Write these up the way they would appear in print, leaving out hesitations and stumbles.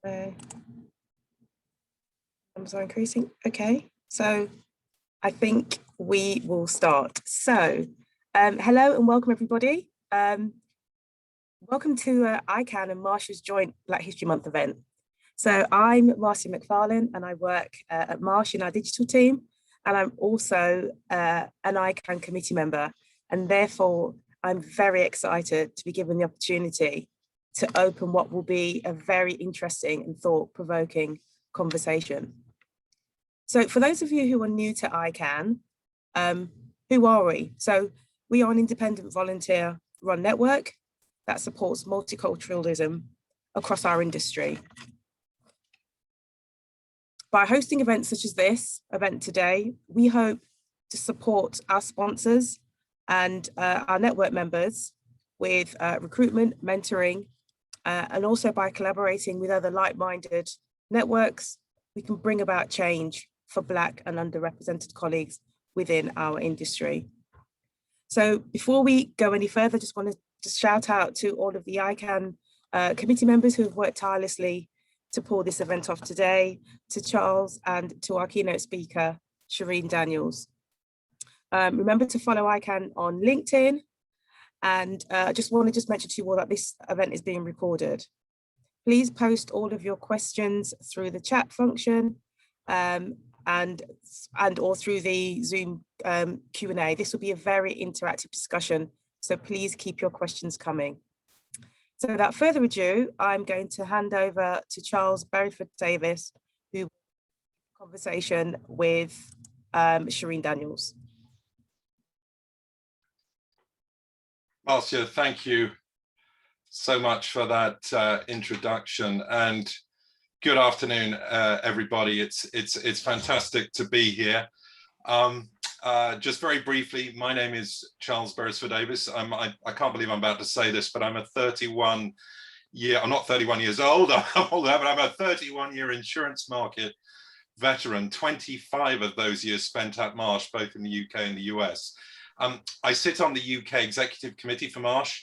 Numbers are increasing. Okay, so I think we will start. So, hello and welcome everybody. Welcome to iCAN and Marsh's joint Black History Month event. So I'm Marcia McFarlane and I work at Marsh in our digital team, and I'm also an iCAN committee member, and therefore I'm very excited to be given the opportunity to open what will be a very interesting and thought-provoking conversation. So for those of you who are new to iCAN, who are we? So we are an independent volunteer-run network that supports multiculturalism across our industry. By hosting events such as this event today, we hope to support our sponsors and our network members with recruitment, mentoring, and also by collaborating with other like-minded networks, we can bring about change for Black and underrepresented colleagues within our industry. So before we go any further, I just want to shout out to all of the iCAN committee members who have worked tirelessly to pull this event off today, to Charles and to our keynote speaker, Shereen Daniels. Remember to follow iCAN on LinkedIn, and I just want to mention to you all that this event is being recorded. Please post all of your questions through the chat function and or through the Zoom Q&A. This will be a very interactive discussion, so please keep your questions coming. So without further ado, I'm going to hand over to Charles Beresford-Davies, who will have a conversation with Shereen Daniels. Marcia, thank you so much for that introduction, and good afternoon, everybody. It's fantastic to be here. Just very briefly, my name is Charles Beresford-Davies. I can't believe I'm about to say this, but I'm a 31-year, I'm not 31 years old, I'm older, but I'm a 31-year insurance market veteran, 25 of those years spent at Marsh, both in the UK and the US. I sit on the UK Executive Committee for Marsh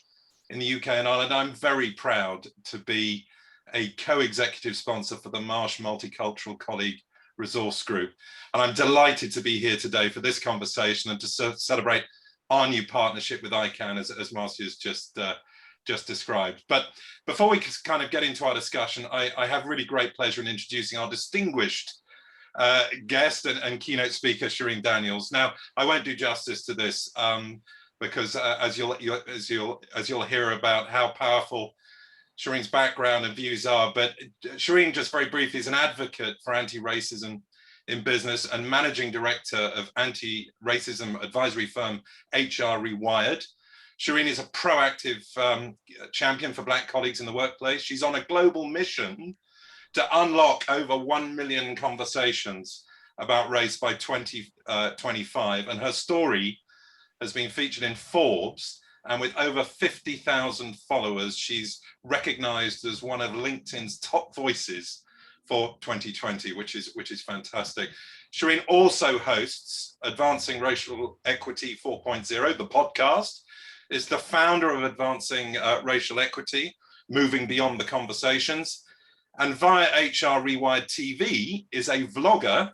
in the UK and Ireland. I'm very proud to be a co-executive sponsor for the Marsh Multicultural Colleague Resource Group. And I'm delighted to be here today for this conversation and to celebrate our new partnership with iCAN, as Marcia has just described. But before we kind of get into our discussion, I have really great pleasure in introducing our distinguished guest and keynote speaker, Shereen Daniels. Now, I won't do justice to this because as you'll hear about how powerful Shereen's background and views are, but Shereen, just very briefly, is an advocate for anti-racism in business and managing director of anti-racism advisory firm HR Rewired. Shereen is a proactive champion for Black colleagues in the workplace. She's on a global mission to unlock over 1 million conversations about race by 2025, and her story has been featured in Forbes. And with over 50,000 followers, she's recognized as one of LinkedIn's top voices for 2020, which is fantastic. Shereen also hosts Advancing Racial Equity 4.0, the podcast, is the founder of Advancing Racial Equity, Moving Beyond the Conversations, and via HR Rewired TV is a vlogger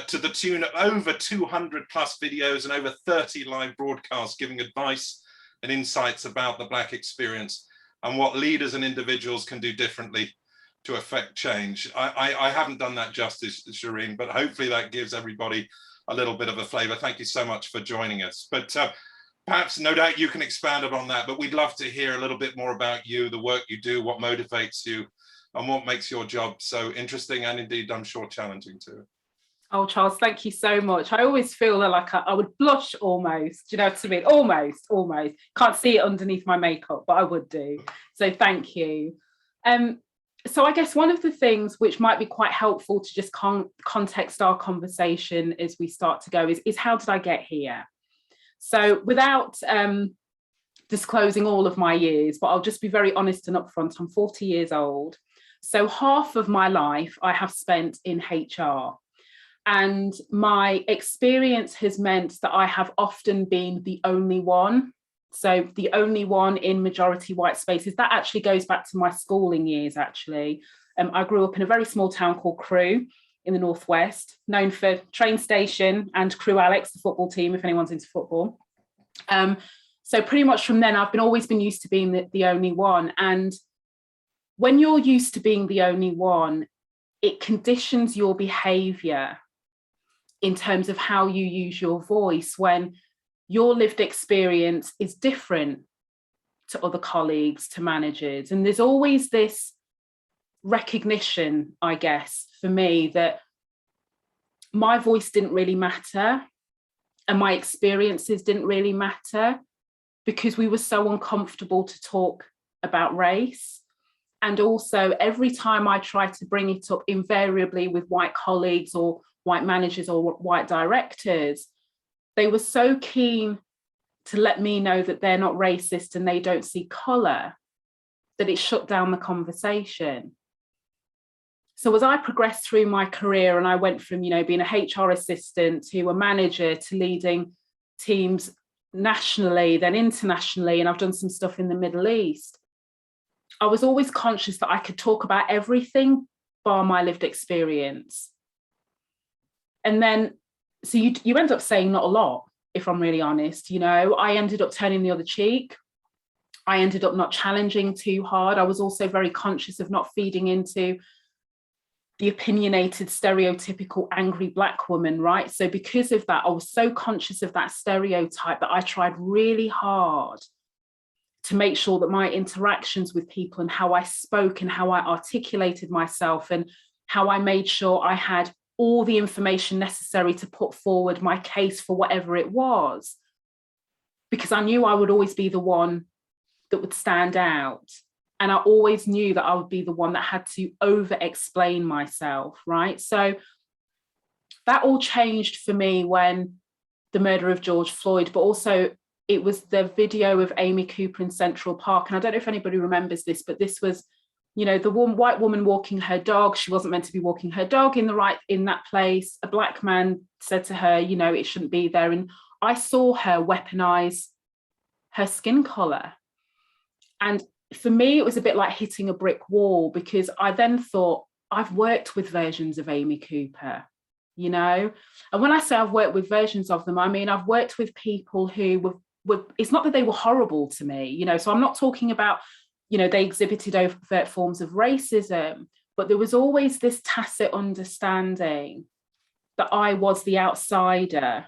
to the tune of over 200 plus videos and over 30 live broadcasts giving advice and insights about the Black experience and what leaders and individuals can do differently to affect change. I haven't done that justice, Shereen, but hopefully that gives everybody a little bit of a flavor. Thank you so much for joining us. But perhaps, no doubt you can expand upon that, but we'd love to hear a little bit more about you, the work you do, what motivates you, and what makes your job so interesting and indeed, I'm sure, challenging too. Oh, Charles, thank you so much. I always feel like I would blush almost, do you know what I mean? Almost. Can't see it underneath my makeup, but I would do. So thank you. So I guess one of the things which might be quite helpful to just context our conversation as we start to go is how did I get here? So without disclosing all of my years, but I'll just be very honest and upfront, I'm 40 years old. So half of my life I have spent in HR. And my experience has meant that I have often been the only one. So the only one in majority white spaces. That actually goes back to my schooling years, actually. I grew up in a very small town called Crewe in the northwest, known for train station and Crewe Alex, the football team, if anyone's into football. So pretty much from then, I've always been used to being the only one. And when you're used to being the only one, it conditions your behaviour in terms of how you use your voice when your lived experience is different to other colleagues, to managers. And there's always this recognition, I guess, for me, that my voice didn't really matter and my experiences didn't really matter because we were so uncomfortable to talk about race. And also every time I tried to bring it up, invariably with white colleagues or white managers or white directors, they were so keen to let me know that they're not racist and they don't see colour, that it shut down the conversation. So as I progressed through my career and I went from, being a HR assistant to a manager to leading teams nationally, then internationally, and I've done some stuff in the Middle East, I was always conscious that I could talk about everything bar my lived experience. And then, so you end up saying not a lot, if I'm really honest. I ended up turning the other cheek. I ended up not challenging too hard. I was also very conscious of not feeding into the opinionated, stereotypical, angry Black woman, right? So because of that, I was so conscious of that stereotype that I tried really hard to make sure that my interactions with people and how I spoke and how I articulated myself and how I made sure I had all the information necessary to put forward my case for whatever it was, because I knew I would always be the one that would stand out. And I always knew that I would be the one that had to over-explain myself, right? So that all changed for me when the murder of George Floyd, but also it was the video of Amy Cooper in Central Park. And I don't know if anybody remembers this, but this was, the white woman walking her dog. She wasn't meant to be walking her dog in that place. A Black man said to her, it shouldn't be there. And I saw her weaponize her skin color. And for me, it was a bit like hitting a brick wall, because I then thought, I've worked with versions of Amy Cooper, And when I say I've worked with versions of them, I mean, I've worked with people who were it's not that they were horrible to me, so I'm not talking about, they exhibited overt forms of racism, but there was always this tacit understanding that I was the outsider,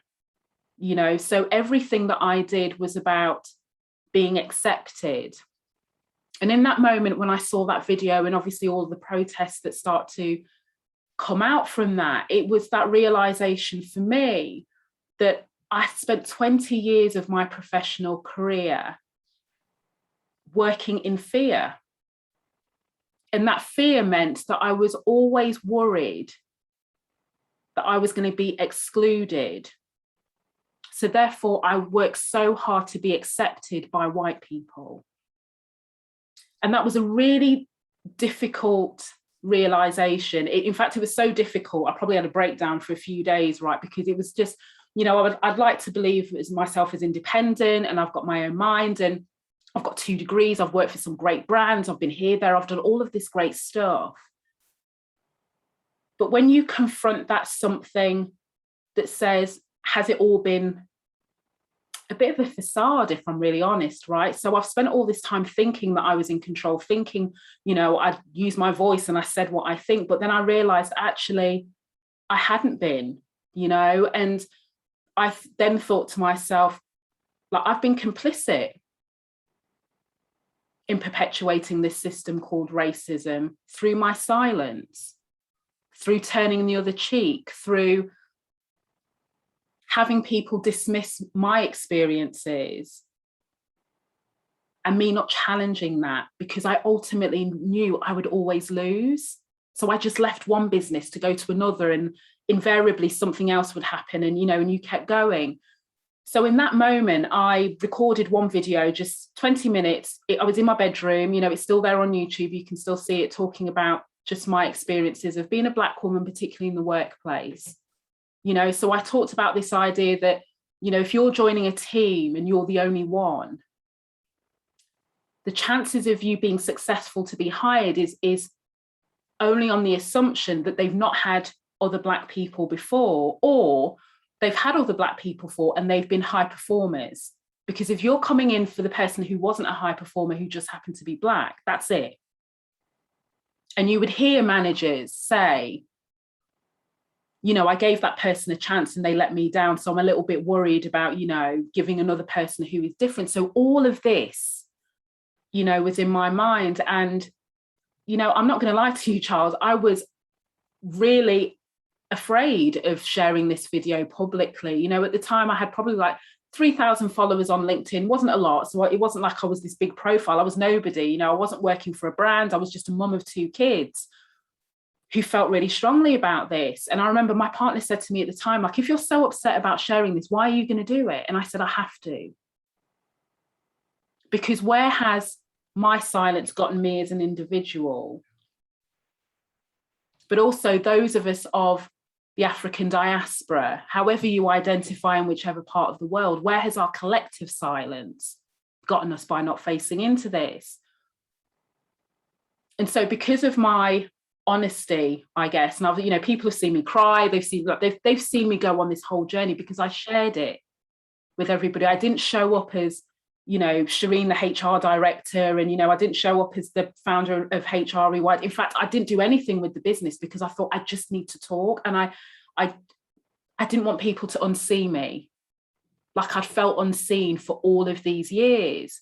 so everything that I did was about being accepted. And in that moment, when I saw that video and obviously all the protests that start to come out from that, it was that realization for me that I spent 20 years of my professional career working in fear. And that fear meant that I was always worried that I was going to be excluded. So therefore, I worked so hard to be accepted by white people. And that was a really difficult realization. In fact, it was so difficult, I probably had a breakdown for a few days, right? Because it was just, I'd like to believe myself as independent and I've got my own mind and I've got 2 degrees, I've worked for some great brands, I've been here, there, I've done all of this great stuff. But when you confront that something that says, has it all been a bit of a facade, if I'm really honest, right? So I've spent all this time thinking that I was in control, thinking, I'd use my voice and I said what I think, but then I realized actually I hadn't been, and I then thought to myself, like, I've been complicit in perpetuating this system called racism through my silence, through turning the other cheek, through having people dismiss my experiences and me not challenging that, because I ultimately knew I would always lose. So I just left one business to go to another and invariably something else would happen and you kept going. So in that moment, I recorded one video, just 20 minutes. I was in my bedroom, it's still there on YouTube. You can still see it, talking about just my experiences of being a Black woman, particularly in the workplace. So I talked about this idea that, if you're joining a team and you're the only one, the chances of you being successful to be hired is only on the assumption that they've not had other Black people before, or they've had other Black people before and they've been high performers. Because if you're coming in for the person who wasn't a high performer, who just happened to be Black, that's it. And you would hear managers say, you know, I gave that person a chance and they let me down, so I'm a little bit worried about, you know, giving another person who is different. So all of this, you know, was in my mind. And, you know, I'm not going to lie to you, Charles, I was really afraid of sharing this video publicly. You know, at the time I had probably like 3,000 followers on LinkedIn. Wasn't a lot. So it wasn't like I was this big profile. I was nobody, you know, I wasn't working for a brand. I was just a mum of 2 kids who felt really strongly about this. And I remember my partner said to me at the time, like, if you're so upset about sharing this, why are you going to do it? And I said, I have to. Because where has my silence gotten me as an individual? But also those of us of the African diaspora, however you identify in whichever part of the world, where has our collective silence gotten us by not facing into this? And so because of my honesty, I guess, and I've, you know, people have seen me cry, they've seen me go on this whole journey because I shared it with everybody. I didn't show up as, you know, Shirin, the HR director, and, you know, I didn't show up as the founder of HR Rewired. In fact, I didn't do anything with the business because I thought I just need to talk, and I didn't want people to unsee me, like I'd felt unseen for all of these years.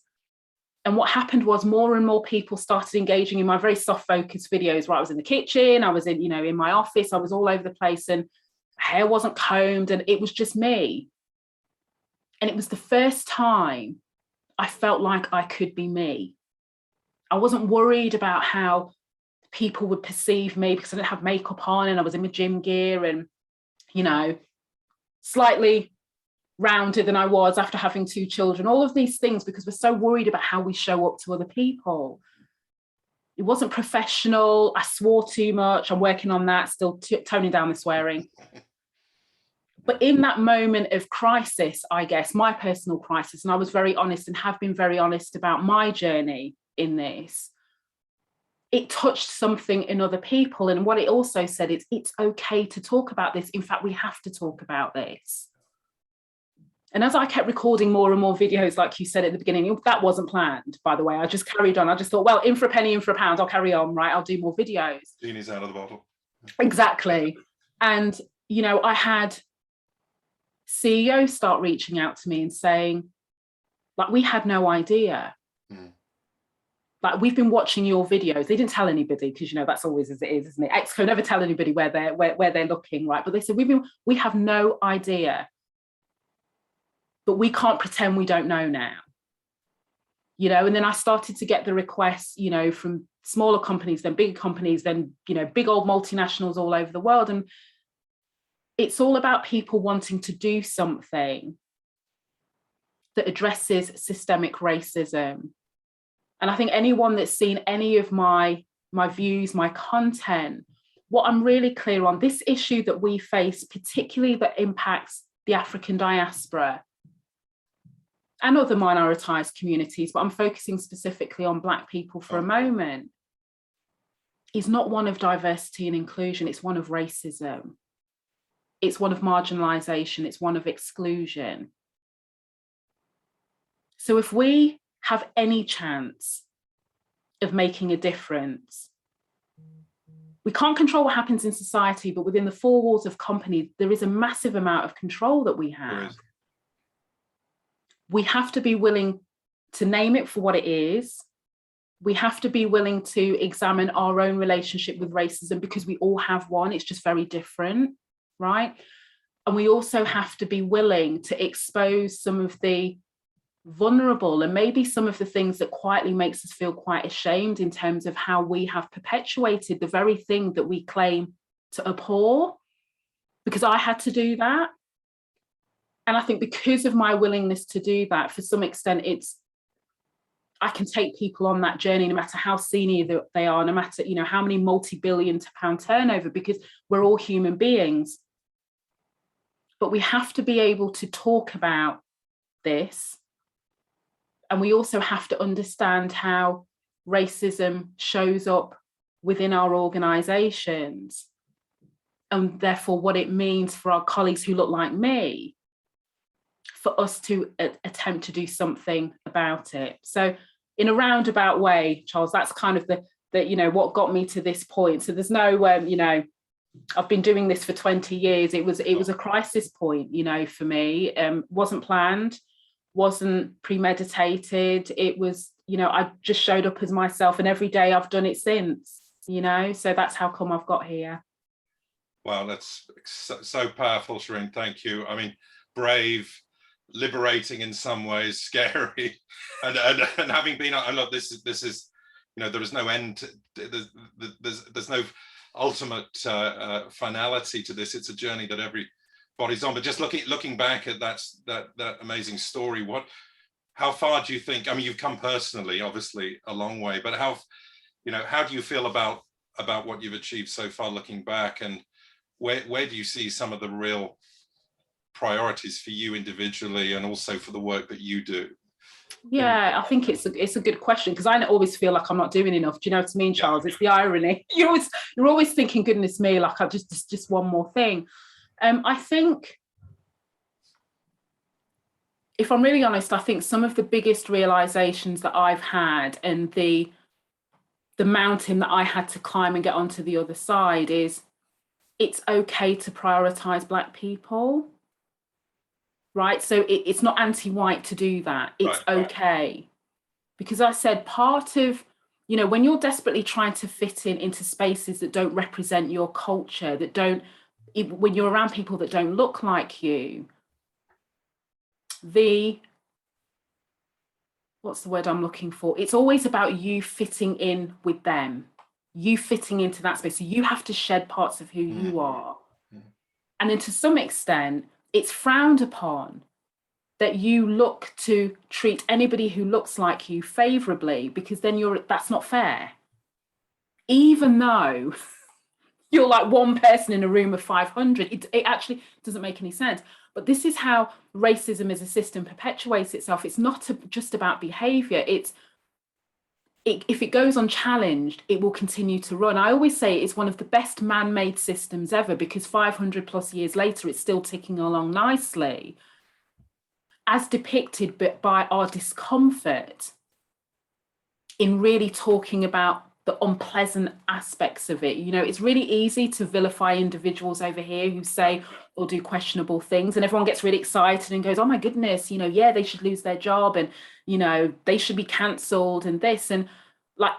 And what happened was more and more people started engaging in my very soft focused videos where I was in the kitchen, I was in, you know, in my office, I was all over the place, and hair wasn't combed, and it was just me. And it was the first time I felt like I could be me. I wasn't worried about how people would perceive me because I didn't have makeup on and I was in my gym gear and, you know, slightly rounder than I was after having 2 children, all of these things, because we're so worried about how we show up to other people. It wasn't professional. I swore too much. I'm working on that, still toning down the swearing. But in that moment of crisis, I guess, my personal crisis, and I was very honest and have been very honest about my journey in this, it touched something in other people. And what it also said is, it's okay to talk about this. In fact, we have to talk about this. And as I kept recording more and more videos, like you said at the beginning, that wasn't planned, by the way. I just carried on. I just thought, well, in for a penny, in for a pound, I'll carry on, right? I'll do more videos. Genie's out of the bottle. Exactly. And, you know, I had CEOs start reaching out to me and saying, like, we had no idea. Like, we've been watching your videos. They didn't tell anybody because, you know, that's always as it is, isn't it? Exco never tell anybody where they're looking, right? But they said, we have no idea. But we can't pretend we don't know now, you know. And then I started to get the requests, you know, from smaller companies, then bigger companies, then, you know, big old multinationals all over the world. And it's all about people wanting to do something that addresses systemic racism. And I think anyone that's seen any of my views, my content, what I'm really clear on, this issue that we face, particularly that impacts the African diaspora, and other minoritized communities, but I'm focusing specifically on Black people for a moment, is not one of diversity and inclusion, it's one of racism. It's one of marginalization, it's one of exclusion. So if we have any chance of making a difference, we can't control what happens in society, but within the 4 walls of companies, there is a massive amount of control that we have. We have to be willing to name it for what it is. We have to be willing to examine our own relationship with racism because we all have one. It's just very different, right? And we also have to be willing to expose some of the vulnerable and maybe some of the things that quietly makes us feel quite ashamed in terms of how we have perpetuated the very thing that we claim to abhor, because I had to do that. And I think because of my willingness to do that, for some extent, I can take people on that journey, no matter how senior they are, no matter, you know, how many multi-billion-pound turnover, because we're all human beings. But we have to be able to talk about this. And we also have to understand how racism shows up within our organisations, and therefore what it means for our colleagues who look like me, for us to attempt to do something about it. So in a roundabout way, Charles, that's kind of the what got me to this point. So there's no I've been doing this for 20 years. It was a crisis point, for me. Wasn't planned, wasn't premeditated. It was, I just showed up as myself, and every day I've done it since, so that's how come I've got here. Wow, that's so powerful, Shirin. Thank you. I mean, brave, liberating in some ways, scary, and having been, look, this is, there is no end. There's no ultimate finality to this. It's a journey that everybody's on. But just looking back at that amazing story, how far do you think? I mean, you've come personally, obviously, a long way. But how do you feel about what you've achieved so far, looking back, and where do you see some of the real priorities for you individually, and also for the work that you do? Yeah, I think it's a good question, because I always feel like I'm not doing enough. Do you know what I mean, Charles? Yeah. It's the irony. You're always thinking, goodness me, like I just one more thing. I think, if I'm really honest, I think some of the biggest realizations that I've had, and the mountain that I had to climb and get onto the other side, is it's okay to prioritize Black people. Right, so it's not anti-white to do that. It's okay. Because I said, part of, when you're desperately trying to fit into spaces that don't represent your culture, when you're around people that don't look like you, what's the word I'm looking for? It's always about you fitting in with them, you fitting into that space. So you have to shed parts of who you are. And then to some extent, it's frowned upon that you look to treat anybody who looks like you favorably, because then that's not fair. Even though you're like one person in a room of 500, it actually doesn't make any sense. But this is how racism as a system perpetuates itself. It's not just about behavior. If it goes unchallenged, it will continue to run. I always say it's one of the best man-made systems ever, because 500 plus years later, it's still ticking along nicely, as depicted by our discomfort in really talking about the unpleasant aspects of it. It's really easy to vilify individuals over here who say or do questionable things, and everyone gets really excited and goes, oh my goodness, yeah, they should lose their job, and they should be cancelled, and this, and like,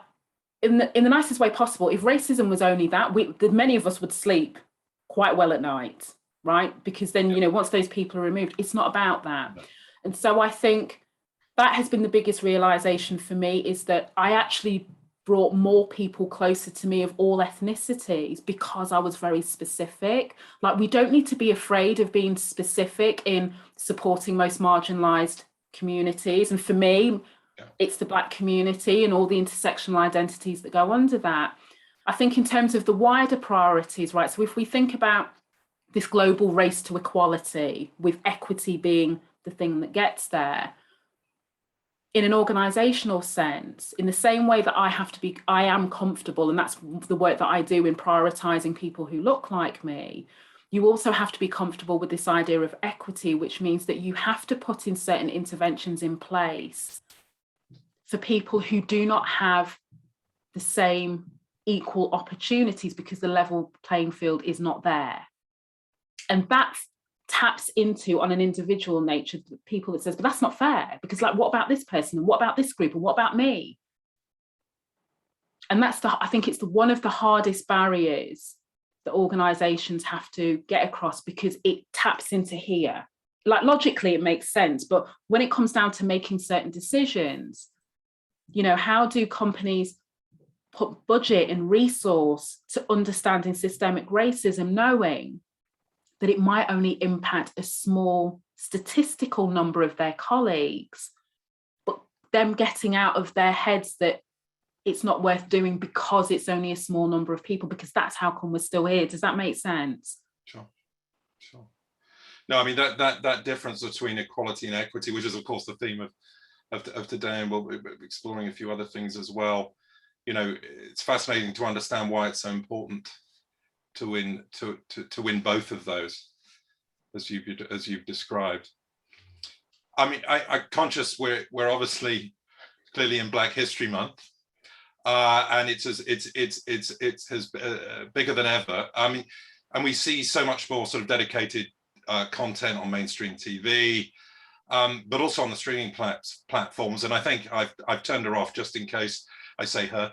in the nicest way possible. If racism was only that, many of us would sleep quite well at night, right? Because then, once those people are removed, it's not about that. And so I think that has been the biggest realization for me, is that I actually brought more people closer to me of all ethnicities, because I was very specific. Like, we don't need to be afraid of being specific in supporting most marginalized communities. And for me, it's the Black community and all the intersectional identities that go under that. I think in terms of the wider priorities, right? So if we think about this global race to equality, with equity being the thing that gets there, in an organizational sense, in the same way that I am comfortable, and that's the work that I do in prioritizing people who look like me, you also have to be comfortable with this idea of equity, which means that you have to put in certain interventions in place for people who do not have the same equal opportunities, because the level playing field is not there. And that taps into, on an individual nature, people that says, but that's not fair, because like, what about this person, and what about this group, and what about me? And I think it's one of the hardest barriers that organizations have to get across, because it taps into here. Like, logically it makes sense, but when it comes down to making certain decisions, how do companies put budget and resource to understanding systemic racism, knowing that it might only impact a small statistical number of their colleagues, but them getting out of their heads that it's not worth doing because it's only a small number of people, because that's how come we're still here. Does that make sense? Sure. No, I mean, that difference between equality and equity, which is of course the theme of today, and we'll be exploring a few other things as well. you know, it's fascinating to understand why it's so important to win both of those, as you've described. I mean, I'm conscious we're obviously clearly in Black History Month, and it's bigger than ever. I mean, and we see so much more sort of dedicated content on mainstream TV, but also on the streaming platforms. And I think I've turned her off just in case I say her,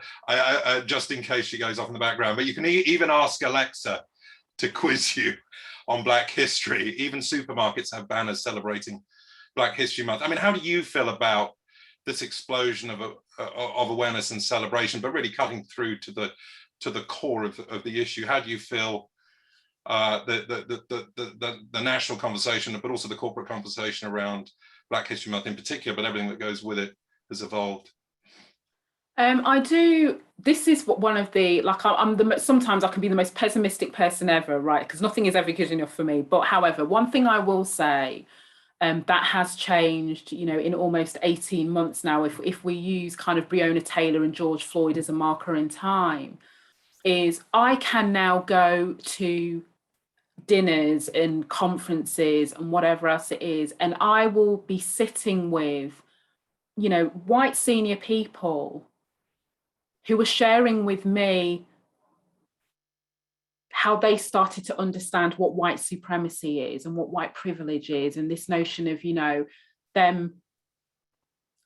just in case she goes off in the background. But you can even ask Alexa to quiz you on Black history. Even supermarkets have banners celebrating Black History Month. I mean, how do you feel about this explosion of awareness and celebration, but really cutting through to the core of the issue? How do you feel the national conversation, but also the corporate conversation around Black History Month in particular, but everything that goes with it, has evolved? I do. This is what one of the, like, sometimes I can be the most pessimistic person ever, right? Because nothing is ever good enough for me. But however, one thing I will say that has changed, you know, in almost 18 months now, if we use kind of Breonna Taylor and George Floyd as a marker in time, is I can now go to dinners and conferences and whatever else it is, and I will be sitting with, you know, white senior people who were sharing with me how they started to understand what white supremacy is and what white privilege is, and this notion of, you know, them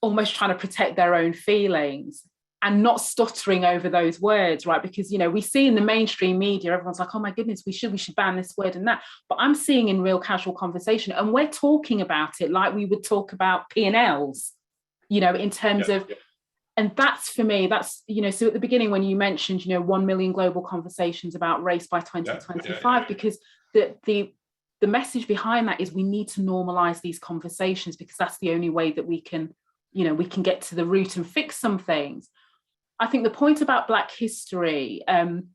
almost trying to protect their own feelings and not stuttering over those words, right? Because, you know, we see in the mainstream media, everyone's like, oh my goodness, we should ban this word and that. But I'm seeing in real casual conversation, and we're talking about it like we would talk about P&Ls, you know, in terms of, and that's, for me, that's, you know, so at the beginning when you mentioned, you know, 1 million global conversations about race by 2025, because the message behind that is we need to normalize these conversations, because that's the only way that we can, you know, we can get to the root and fix some things. I think the point about Black history, and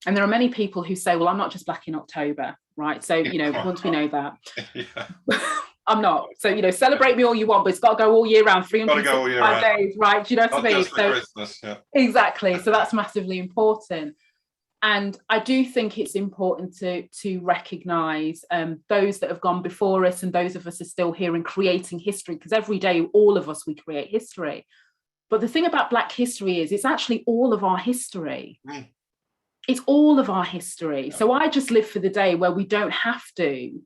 there are many people who say, well, I'm not just Black in October, right? So, you know, once we know that. I'm not. So, you know, celebrate me all you want, but it's got to go all year round, 365 days, right? Do you know what I mean? So, Christmas, yeah. Exactly. So that's massively important. And I do think it's important to recognise those that have gone before us and those of us are still here and creating history, because every day, all of us, we create history. But the thing about Black history is it's actually all of our history. It's all of our history. So I just live for the day where we don't have to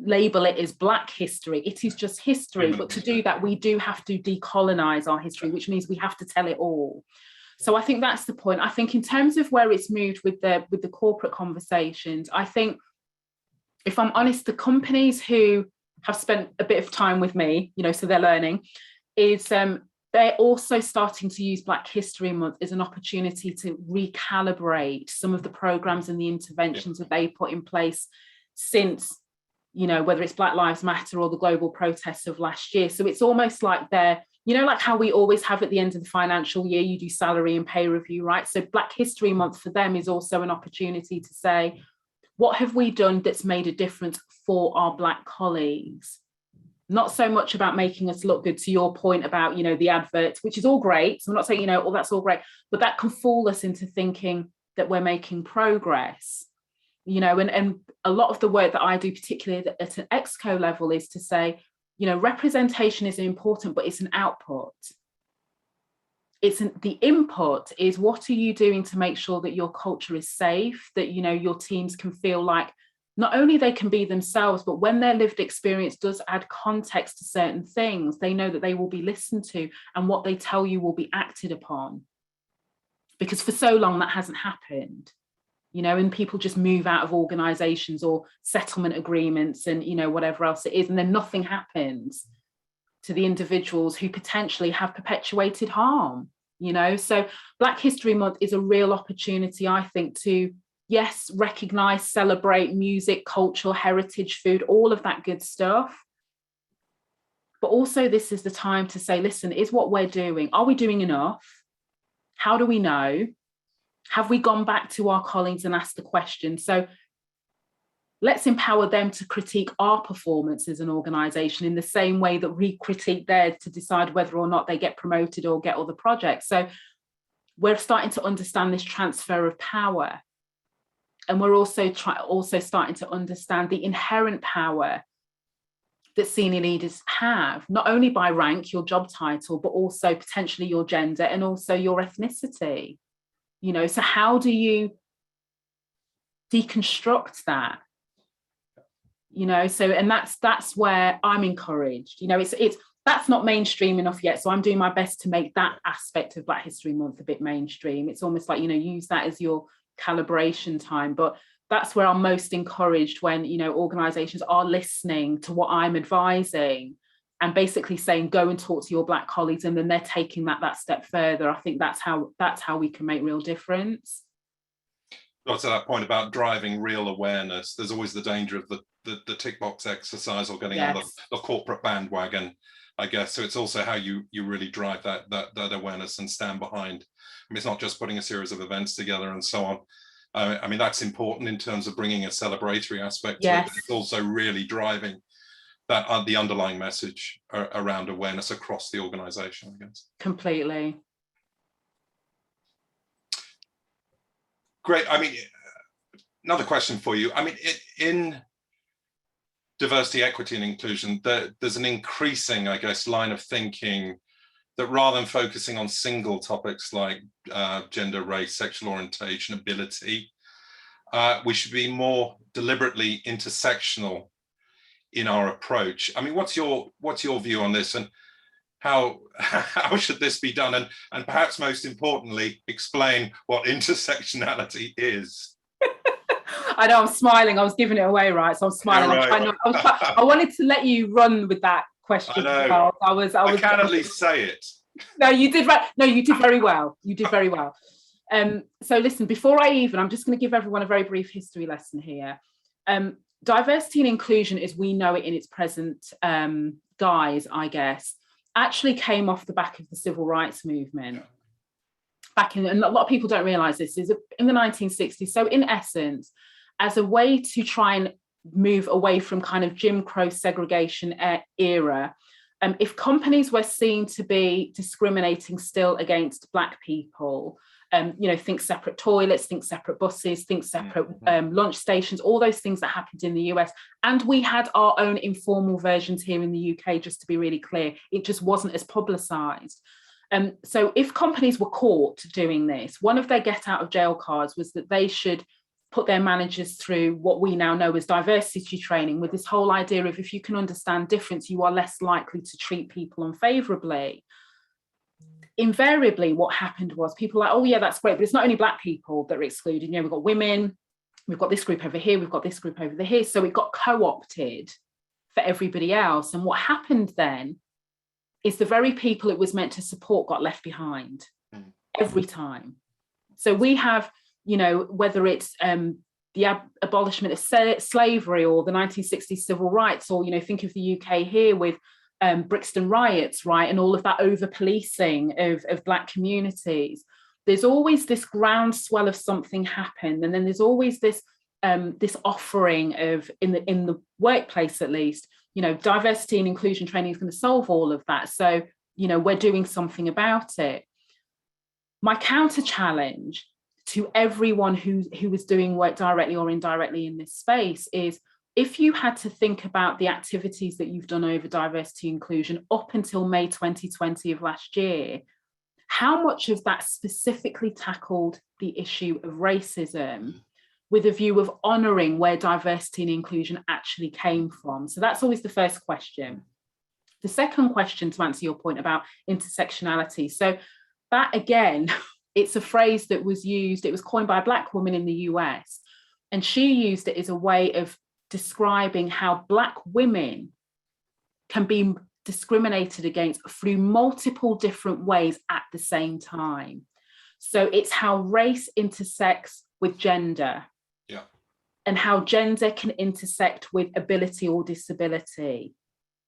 label it as Black history. It is just history. But to do that, we do have to decolonize our history, which means we have to tell it all. So I think that's the point. I think in terms of where it's moved with the corporate conversations, I think, if I'm honest, the companies who have spent a bit of time with me, you know, so they're learning, is they're also starting to use Black History Month as an opportunity to recalibrate some of the programs and the interventions that they put in place since, you know, whether it's Black Lives Matter or the global protests of last year. So it's almost like they're, you know, like how we always have at the end of the financial year, you do salary and pay review, right? So Black History Month for them is also an opportunity to say, what have we done that's made a difference for our Black colleagues? Not so much about making us look good, to your point about, you know, the adverts, which is all great. So I'm not saying, you know, oh, that's all great, but that can fool us into thinking that we're making progress. You know, and a lot of the work that I do, particularly at an exco level, is to say, you know, representation is important, but it's an output. The input is, what are you doing to make sure that your culture is safe, that, you know, your teams can feel like not only they can be themselves, but when their lived experience does add context to certain things, they know that they will be listened to and what they tell you will be acted upon. Because for so long that hasn't happened. You know, and people just move out of organizations or settlement agreements and, you know, whatever else it is, and then nothing happens to the individuals who potentially have perpetuated harm, you know. So Black History Month is a real opportunity, I think, to, yes, recognize, celebrate music, culture, heritage, food, all of that good stuff. But also this is the time to say, listen, is what we're doing, are we doing enough? How do we know? Have we gone back to our colleagues and asked the question? So let's empower them to critique our performance as an organisation in the same way that we critique theirs to decide whether or not they get promoted or get other projects. So we're starting to understand this transfer of power. And we're also starting to understand the inherent power that senior leaders have, not only by rank, your job title, but also potentially your gender and also your ethnicity. You know, so how do you deconstruct that? You know, so, and that's where I'm encouraged. You know, it's that's not mainstream enough yet. So I'm doing my best to make that aspect of Black History Month a bit mainstream. It's almost like, you know, use that as your calibration time. But that's where I'm most encouraged when, you know, organizations are listening to what I'm advising and basically saying, go and talk to your Black colleagues, and then they're taking that step further. I think that's how we can make real difference. Got to that point about driving real awareness. There's always the danger of the tick box exercise or getting on the corporate bandwagon, I guess. So it's also how you really drive that awareness and stand behind. I mean, it's not just putting a series of events together and so on. I mean, that's important in terms of bringing a celebratory aspect to it, but it's also really driving that the underlying message around awareness across the organization, I guess. Completely. Great. I mean, another question for you. I mean, in diversity, equity, and inclusion, there's an increasing, I guess, line of thinking that rather than focusing on single topics like gender, race, sexual orientation, ability, we should be more deliberately intersectional in our approach. I mean, what's your view on this, and how should this be done? And perhaps most importantly, explain what intersectionality is. I know, I'm smiling. I was giving it away, right? So I'm smiling. Yeah, right. I wanted to let you run with that question. I know. I can at least say it. No, you did right. No, you did very well. You did very well. So listen, before I'm just going to give everyone a very brief history lesson here. Diversity and inclusion, as we know it in its present guise, I guess, actually came off the back of the civil rights movement. And a lot of people don't realize this, is in the 1960s. So in essence, as a way to try and move away from kind of Jim Crow segregation era, if companies were seen to be discriminating still against Black people, you know, think separate toilets, think separate buses, think separate lunch stations, all those things that happened in the US. And we had our own informal versions here in the UK, just to be really clear. It just wasn't as publicised. So if companies were caught doing this, one of their get out of jail cards was that they should put their managers through what we now know as diversity training, with this whole idea of if you can understand difference, you are less likely to treat people unfavourably. Invariably, what happened was people were like, oh yeah, that's great, but it's not only Black people that are excluded. You know, we've got women, we've got this group over here, we've got this group over here. So it got co-opted for everybody else. And what happened then is the very people it was meant to support got left behind every time. So we have, you know, whether it's the abolishment of slavery or the 1960s civil rights, or, you know, think of the UK here with Brixton riots, right, and all of that over-policing of Black communities. There's always this groundswell of something happened, and then there's always this this offering of, in the workplace at least, you know, diversity and inclusion training is going to solve all of that. So, you know, we're doing something about it. My counter challenge to everyone who is doing work directly or indirectly in this space is, if you had to think about the activities that you've done over diversity inclusion up until May 2020 of last year, how much of that specifically tackled the issue of racism with a view of honouring where diversity and inclusion actually came from? So that's always the first question. The second question, to answer your point about intersectionality. So that, again, it's a phrase that was used, it was coined by a Black woman in the US, and she used it as a way of describing how Black women can be discriminated against through multiple different ways at the same time. So it's how race intersects with gender, and how gender can intersect with ability or disability,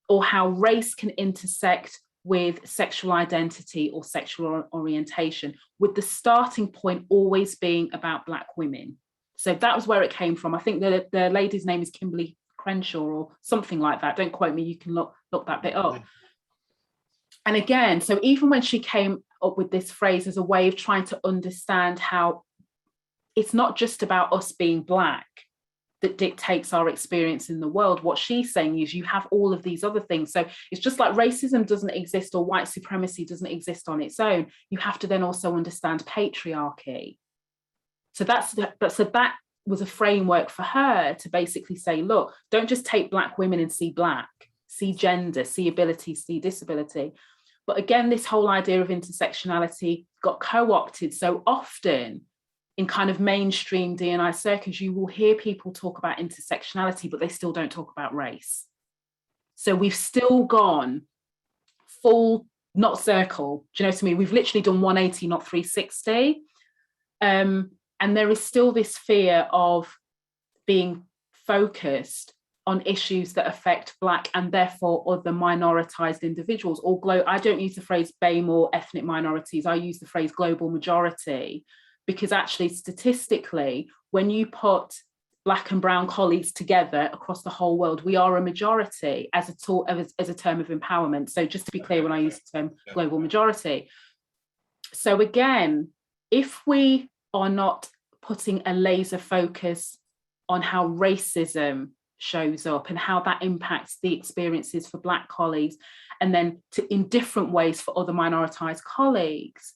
or how race can intersect with sexual identity or sexual orientation, with the starting point always being about Black women. So that was where it came from. I think the lady's name is Kimberly Crenshaw or something like that. Don't quote me, you can look that bit up. And again, so even when she came up with this phrase as a way of trying to understand how it's not just about us being Black that dictates our experience in the world. What she's saying is you have all of these other things. So it's just like racism doesn't exist or white supremacy doesn't exist on its own. You have to then also understand patriarchy. So that was a framework for her to basically say, look, don't just take Black women and see Black, see gender, see ability, see disability. But again, this whole idea of intersectionality got co-opted so often in kind of mainstream D&I circles. You will hear people talk about intersectionality, but they still don't talk about race. So we've still gone full, not circle, do you know what I mean? We've literally done 180, not 360. And there is still this fear of being focused on issues that affect Black and therefore other minoritized individuals, or I don't use the phrase BAME or ethnic minorities, I use the phrase global majority, because actually statistically, when you put Black and brown colleagues together across the whole world, we are a majority as a term of empowerment. So just to be clear, when I use the term global majority. So again, if we are not putting a laser focus on how racism shows up and how that impacts the experiences for Black colleagues, and then in different ways for other minoritized colleagues,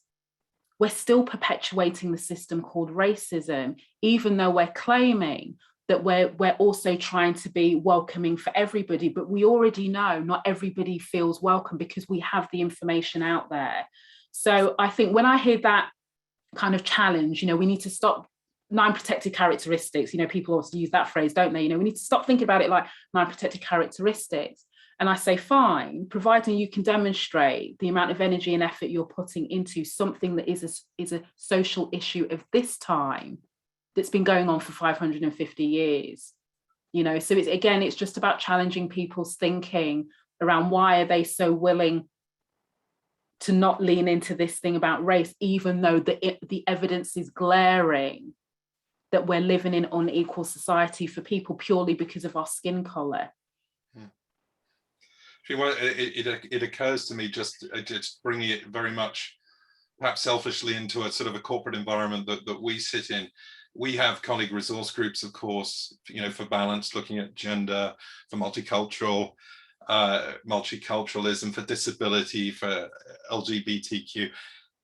we're still perpetuating the system called racism, even though we're claiming that we're also trying to be welcoming for everybody. But we already know not everybody feels welcome because we have the information out there. So I think when I hear that kind of challenge, we need to stop 9 protected characteristics. People also use that phrase, don't they? We need to stop thinking about it like 9 protected characteristics. And I say, fine, providing you can demonstrate the amount of energy and effort you're putting into something that is a social issue of this time that's been going on for 550 years. So it's just about challenging people's thinking around why are they so willing to not lean into this thing about race, even though the evidence is glaring that we're living in unequal society for people purely because of our skin color. It occurs to me, just bringing it very much, perhaps selfishly, into a sort of a corporate environment that we sit in. We have colleague resource groups, of course, for balance, looking at gender, for multiculturalism, for disability, for LGBTQ,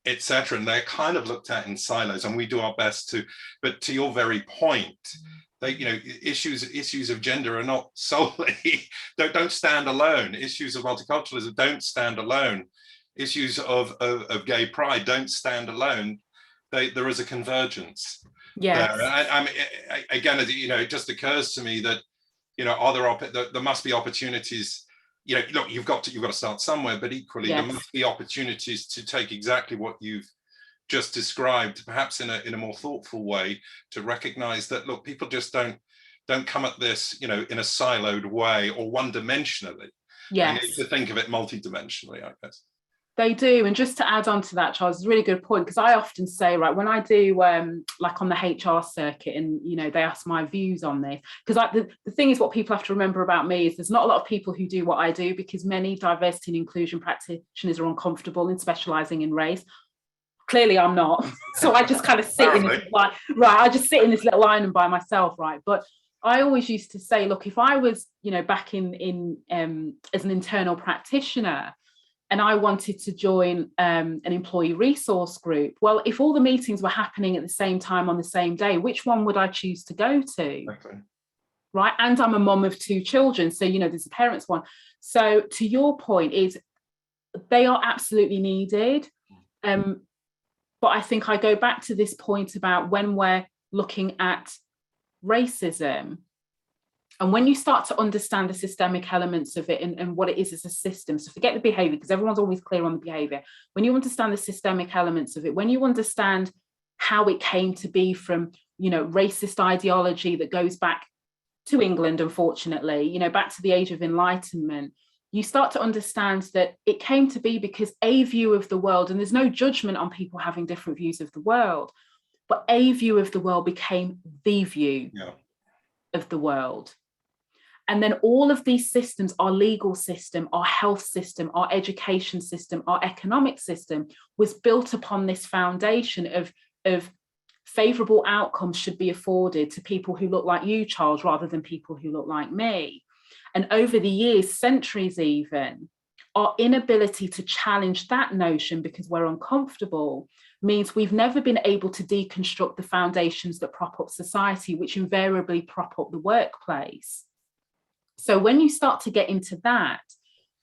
etc. And they're kind of looked at in silos, and we do our best to. But to your very point, issues of gender are not solely don't stand alone. Issues of multiculturalism don't stand alone. Issues of gay pride don't stand alone. There is a convergence. Yes. There. Again, it just occurs to me that there must be opportunities. Look, you've got to start somewhere, but equally there must be opportunities to take exactly what you've just described, perhaps in a more thoughtful way, to recognize that, look, people just don't come at this, in a siloed way or one-dimensionally. Yes. They need to think of it multidimensionally, I guess. They do. And just to add on to that, Charles, it's a really good point, because I often say, right, when I do like on the HR circuit and, they ask my views on this, because the thing is, what people have to remember about me is there's not a lot of people who do what I do, because many diversity and inclusion practitioners are uncomfortable in specializing in race. Clearly I'm not. So I just kind of sit in this line, right? I just sit in this little island by myself, right? But I always used to say, look, if I was, back in as an internal practitioner, and I wanted to join an employee resource group, well, if all the meetings were happening at the same time on the same day, which one would I choose to go to? Exactly. Right? And I'm a mom of 2 children, so there's a parents one. So to your point, is they are absolutely needed. But I think I go back to this point about when we're looking at racism, and when you start to understand the systemic elements of it and what it is as a system, so forget the behavior, because everyone's always clear on the behavior. When you understand the systemic elements of it, when you understand how it came to be from, racist ideology that goes back to England, unfortunately, back to the Age of Enlightenment, you start to understand that it came to be because a view of the world, and there's no judgment on people having different views of the world, but a view of the world became the view of the world. And then all of these systems, our legal system, our health system, our education system, our economic system, was built upon this foundation of favourable outcomes should be afforded to people who look like you, Charles, rather than people who look like me. And over the years, centuries even, our inability to challenge that notion because we're uncomfortable means we've never been able to deconstruct the foundations that prop up society, which invariably prop up the workplace. So when you start to get into that,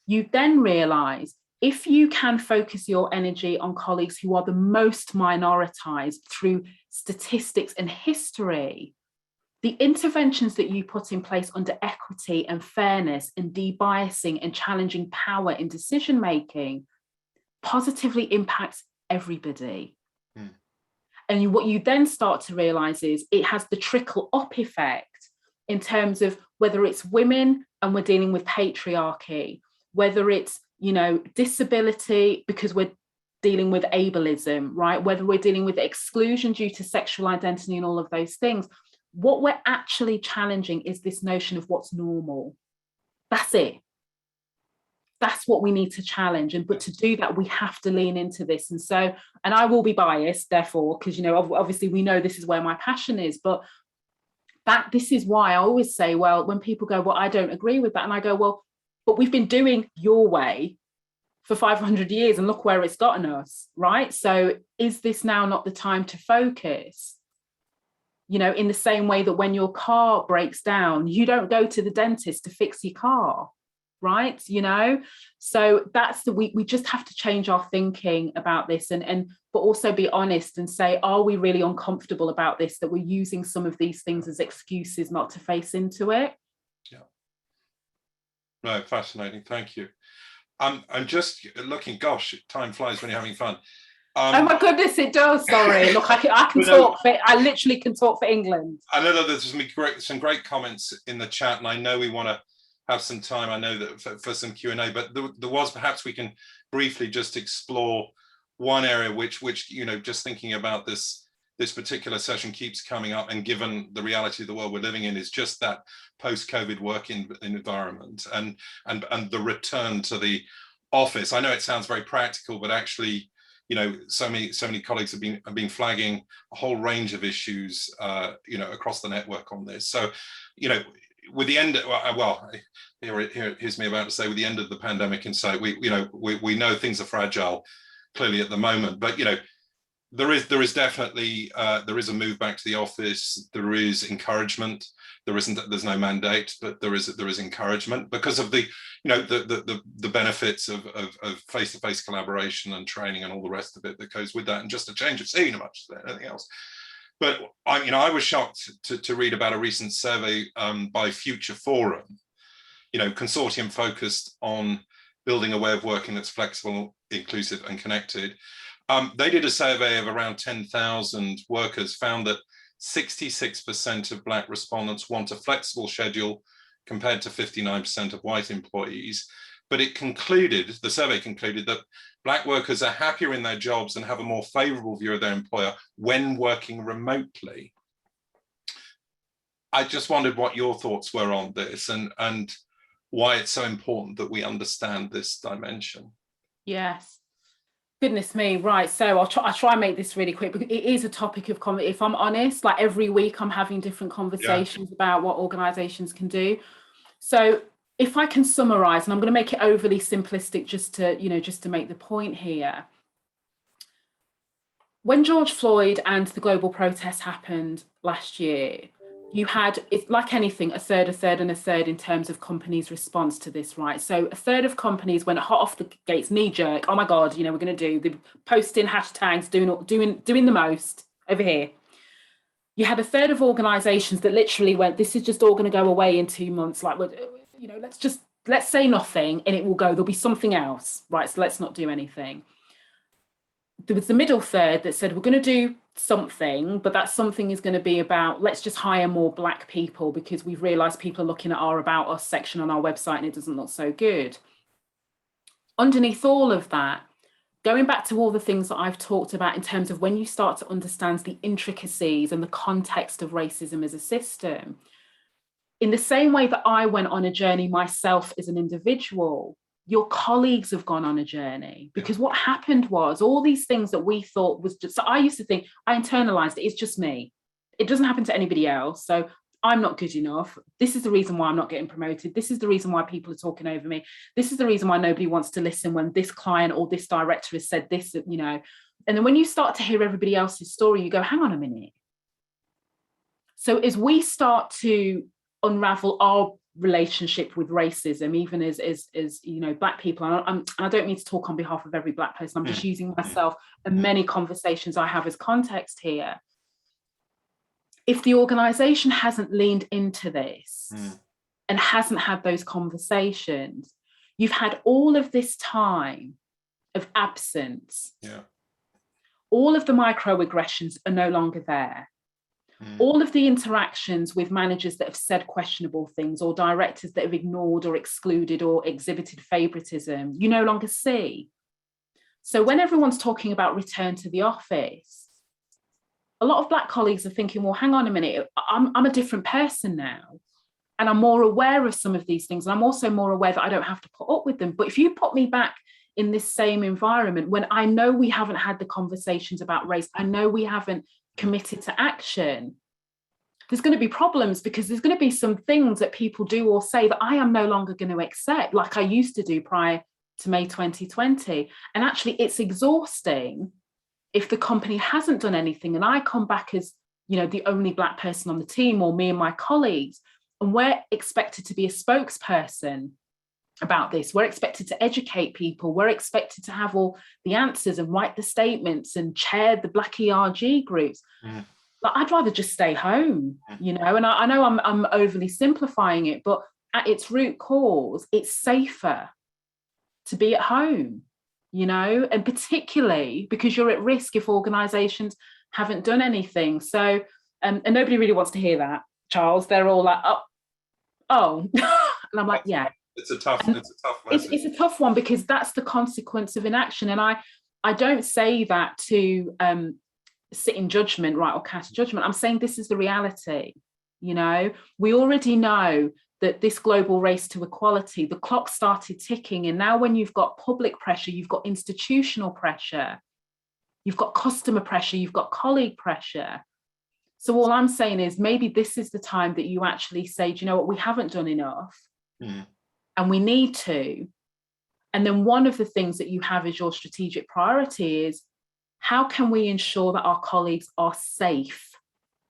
you then realise if you can focus your energy on colleagues who are the most minoritized through statistics and history, the interventions that you put in place under equity and fairness and debiasing and challenging power in decision-making positively impacts everybody. And what you then start to realise is it has the trickle-up effect in terms of whether it's women and we're dealing with patriarchy, whether it's, you know, disability because we're dealing with ableism, right? Whether we're dealing with exclusion due to sexual identity and all of those things. What we're actually challenging is this notion of what's normal. That's it. That's what we need to challenge. But to do that, we have to lean into this. And so, and I will be biased, therefore, because, you know, obviously we know this is where my passion is, but this is why I always say, well, when people go, well, I don't agree with that. And I go, well, but we've been doing your way for 500 years and look where it's gotten us, right? So is this now not the time to focus? You know, in the same way that when your car breaks down, you don't go to the dentist to fix your car, right? You know, so that's we just have to change our thinking about this but also be honest and say, are we really uncomfortable about this, that we're using some of these things as excuses not to face into it? Yeah. No, fascinating. Thank you. I'm just looking, gosh, time flies when you're having fun. Oh my goodness, it does. Sorry. Look, I can talk. I literally can talk for England. I know that there's some great comments in the chat, and I know we want to have some time. I know that for some Q&A, but there was perhaps we can briefly just explore one area which you know, just thinking about this particular session keeps coming up, and given the reality of the world we're living in, is just that post-COVID working environment and the return to the office. I know it sounds very practical, but actually, you know, so many colleagues have been flagging a whole range of issues, you know, across the network on this. So, you know, with the end, well, here's me about to say, with the end of the pandemic in sight, we know things are fragile, clearly at the moment, but you know, there is definitely there is a move back to the office. There is encouragement. There's no mandate, but there is encouragement because of the, you know, the benefits of face-to-face collaboration and training and all the rest of it that goes with that, and just a change of scene as much as anything else. But I was shocked to read about a recent survey by Future Forum, you know, consortium focused on building a way of working that's flexible, inclusive, and connected. They did a survey of around 10,000 workers, found that 66% of Black respondents want a flexible schedule compared to 59% of white employees. But the survey concluded that Black workers are happier in their jobs and have a more favorable view of their employer when working remotely. I just wondered what your thoughts were on this and why it's so important that we understand this dimension. Yes. Goodness me, right. So I'll try and make this really quick, because it is a topic of conversation. If I'm honest, like every week I'm having different conversations about what organizations can do. So if I can summarize, and I'm going to make it overly simplistic just to make the point here. When George Floyd and the global protests happened last year, you had, it's like anything, a third, and a third in terms of companies' response to this, right? So a third of companies went hot off the gates, knee jerk. Oh my God, you know, we're going to do the posting hashtags, doing the most over here. You had a third of organizations that literally went, this is just all going to go away in 2 months. Like, you know, let's say nothing and it will go. There'll be something else, right? So let's not do anything. There was the middle third that said, we're going to do something, but that something is going to be about, let's just hire more Black people because we've realized people are looking at our About Us section on our website and it doesn't look so good. Underneath all of that, going back to all the things that I've talked about in terms of when you start to understand the intricacies and the context of racism as a system, in the same way that I went on a journey myself as an individual, your colleagues have gone on a journey, because what happened was all these things that we thought was just, so I used to think, I internalized it, it's just me. It doesn't happen to anybody else. So I'm not good enough. This is the reason why I'm not getting promoted. This is the reason why people are talking over me. This is the reason why nobody wants to listen when this client or this director has said this, you know. And then when you start to hear everybody else's story, you go, hang on a minute. So as we start to unravel our relationship with racism, even as you know, Black people, and I don't mean to talk on behalf of every Black person, I'm just using myself and many conversations I have as context here. If the organisation hasn't leaned into this and hasn't had those conversations, you've had all of this time of absence. Yeah. All of the microaggressions are no longer there. All of the interactions with managers that have said questionable things, or directors that have ignored or excluded or exhibited favouritism, you no longer see. So when everyone's talking about return to the office, a lot of Black colleagues are thinking, well, hang on a minute, I'm a different person now. And I'm more aware of some of these things. And I'm also more aware that I don't have to put up with them. But if you put me back in this same environment, when I know we haven't had the conversations about race, I know we haven't committed to action, there's going to be problems, because there's going to be some things that people do or say that I am no longer going to accept, like I used to do prior to May 2020. And actually it's exhausting if the company hasn't done anything and I come back as, you know, the only Black person on the team, or me and my colleagues, and we're expected to be a spokesperson about this. We're expected to educate people. We're expected to have all the answers and write the statements and chair the Black ERG groups. Like, I'd rather just stay home, you know, and I know I'm overly simplifying it, but at its root cause, it's safer to be at home, you know, and particularly because you're at risk if organisations haven't done anything. So, and nobody really wants to hear that, Charles. They're all like, oh. And I'm like, yeah. It's a tough message. It's a tough one, because that's the consequence of inaction. And I don't say that to sit in judgment, right, or cast judgment. I'm saying this is the reality. You know, we already know that this global race to equality, the clock started ticking. And now when you've got public pressure, you've got institutional pressure, you've got customer pressure, you've got colleague pressure. So all I'm saying is maybe this is the time that you actually say, do you know what, we haven't done enough. And we need to. And then one of the things that you have as your strategic priority is, how can we ensure that our colleagues are safe?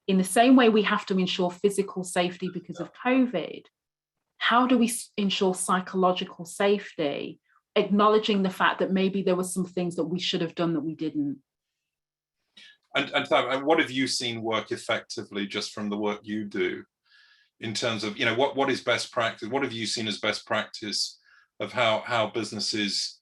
In the same way we have to ensure physical safety because of COVID, how do we ensure psychological safety, acknowledging the fact that maybe there were some things that we should have done that we didn't? And what have you seen work effectively just from the work you do, in terms of, you know, what is best practice? What have you seen as best practice of how businesses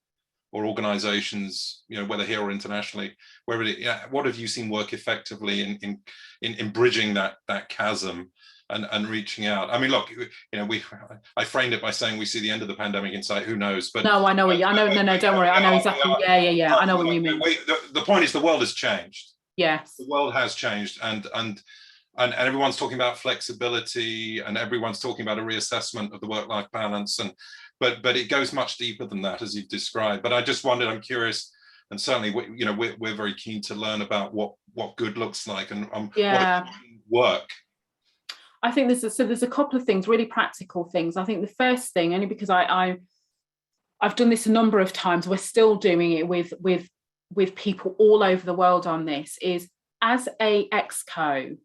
or organizations, you know, whether here or internationally, what have you seen work effectively in bridging that chasm and reaching out? I mean, look, you know, I framed it by saying we see the end of the pandemic in sight. Who knows? But no, I know what you. I know. No, don't worry. I know exactly. Yeah. I know what you mean. The point is, the world has changed. Yes, the world has changed, and everyone's talking about flexibility, and everyone's talking about a reassessment of the work-life balance, but it goes much deeper than that, as you've described. But I just wondered, I'm curious, and certainly, you know, we're very keen to learn about what good looks like and what work. I think there's a couple of things, really practical things. I think the first thing, only because I've done this a number of times, we're still doing it with people all over the world on this, is as a exco,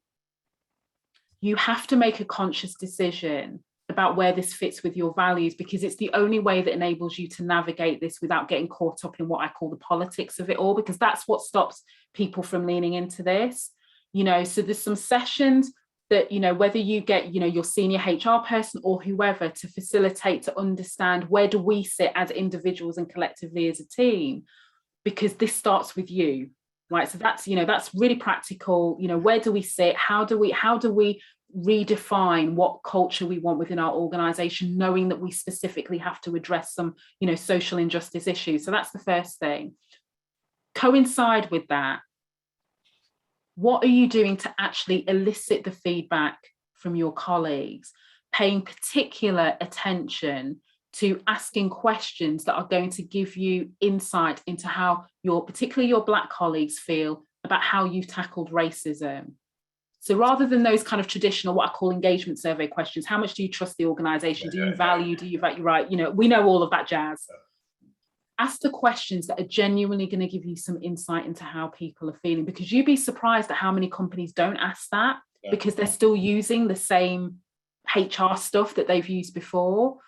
you have to make a conscious decision about where this fits with your values, because it's the only way that enables you to navigate this without getting caught up in what I call the politics of it all, because that's what stops people from leaning into this. You know, so there's some sessions that, you know, whether you get, you know, your senior HR person or whoever to facilitate, to understand where do we sit as individuals and collectively as a team, because this starts with you, right? So that's, you know, that's really practical. You know, where do we sit? How do we redefine what culture we want within our organization, knowing that we specifically have to address some, you know, social injustice issues? So that's the first thing. Coincide with that, what are you doing to actually elicit the feedback from your colleagues? paying particular attention to asking questions that are going to give you insight into how particularly your Black colleagues feel about how you've tackled racism. So rather than those kind of traditional, what I call engagement survey questions, how much do you trust the organisation? Do you value, right? You know, we know all of that jazz. Ask the questions that are genuinely going to give you some insight into how people are feeling, because you'd be surprised at how many companies don't ask that because they're still using the same HR stuff that they've used before.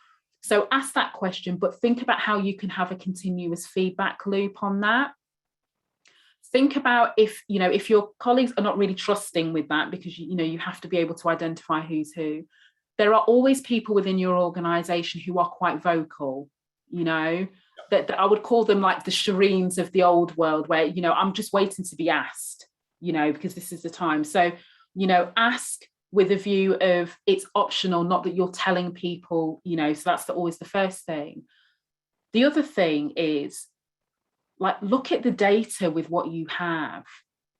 So ask that question, but think about how you can have a continuous feedback loop on that. Think about if your colleagues are not really trusting with that, because you have to be able to identify who's who. There are always people within your organization who are quite vocal, that I would call them like the Shirins of the old world, where, I'm just waiting to be asked, because this is the time. So, ask with a view of it's optional, not that you're telling people, so that's always the first thing. The other thing is, like, look at the data with what you have.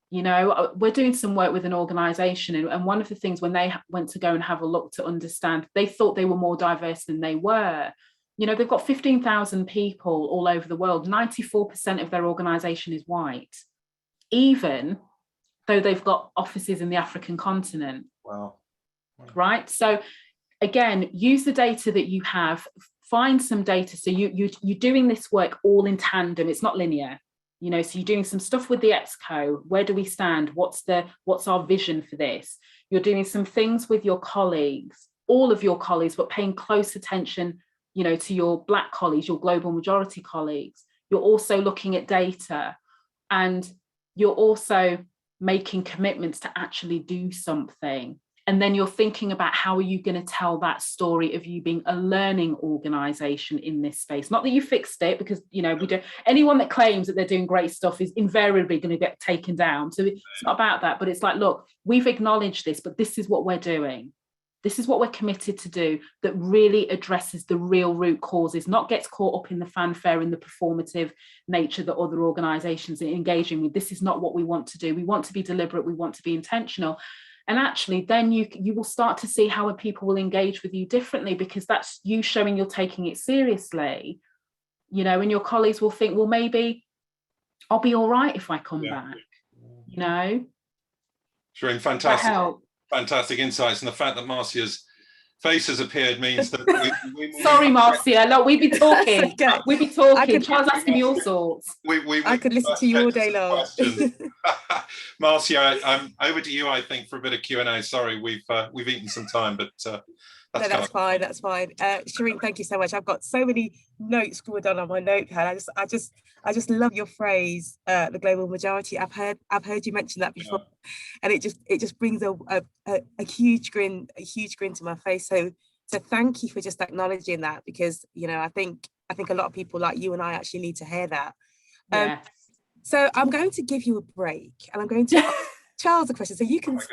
We're doing some work with an organization, and one of the things when they went to go and have a look to understand, they thought they were more diverse than they were. They've got 15,000 people all over the world. 94% of their organization is white, even though they've got offices in the African continent. Wow. Right? So again, use the data that you have, find some data. So you're doing this work all in tandem. It's not linear. So you're doing some stuff with the ExCo. Where do we stand? What's our vision for this? You're doing some things with your colleagues, all of your colleagues, but paying close attention, to your Black colleagues, your global majority colleagues. You're also looking at data, and you're also making commitments to actually do something. And then you're thinking about how are you going to tell that story of you being a learning organization in this space. Not that you fixed it, because, we don't, anyone that claims that they're doing great stuff is invariably going to get taken down. So it's not about that, but it's like, look, we've acknowledged this, but this is what we're doing. This is what we're committed to do that really addresses the real root causes, not gets caught up in the fanfare and the performative nature that other organizations are engaging with. This is not what we want to do. We want to be deliberate. We want to be intentional. And actually, then you will start to see how people will engage with you differently, because that's you showing you're taking it seriously, and your colleagues will think, well, maybe I'll be all right if I come back, Shereen, fantastic insights. And the fact that Marcia's face has appeared means that sorry, Marcia, no, we'd be talking. Okay. We'd be talking. Charles asking me all sorts. I could listen to you all day long. Marcia, I'm over to you, I think, for a bit of Q&A. Sorry, we've eaten some time, but that's fine. Shirin, thank you so much. I've got so many notes scribbled on my notepad. I just love your phrase, the global majority. I've heard you mention that before, and it just brings a huge grin to my face. So thank you for just acknowledging that, because I think a lot of people like you and I actually need to hear that. Yes. So I'm going to give you a break, and I'm going to ask Charles a question, so you can. Go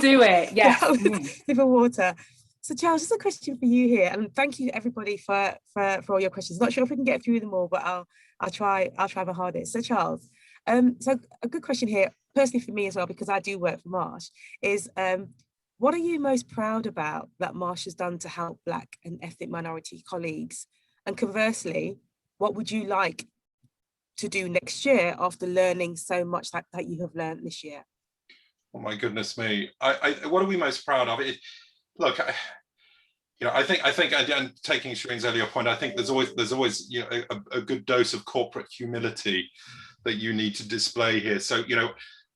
do it. Yeah. Sip of water. So Charles, just a question for you here, and thank you everybody for all your questions. Not sure if we can get through them all, but I'll try my hardest. So Charles, so a good question here, personally for me as well, because I do work for Marsh, is what are you most proud about that Marsh has done to help Black and ethnic minority colleagues? And conversely, what would you like to do next year after learning so much that you have learned this year? Oh my goodness me! What are we most proud of? Look, I think, and taking Shireen's earlier point, I think there's always a good dose of corporate humility that you need to display here. So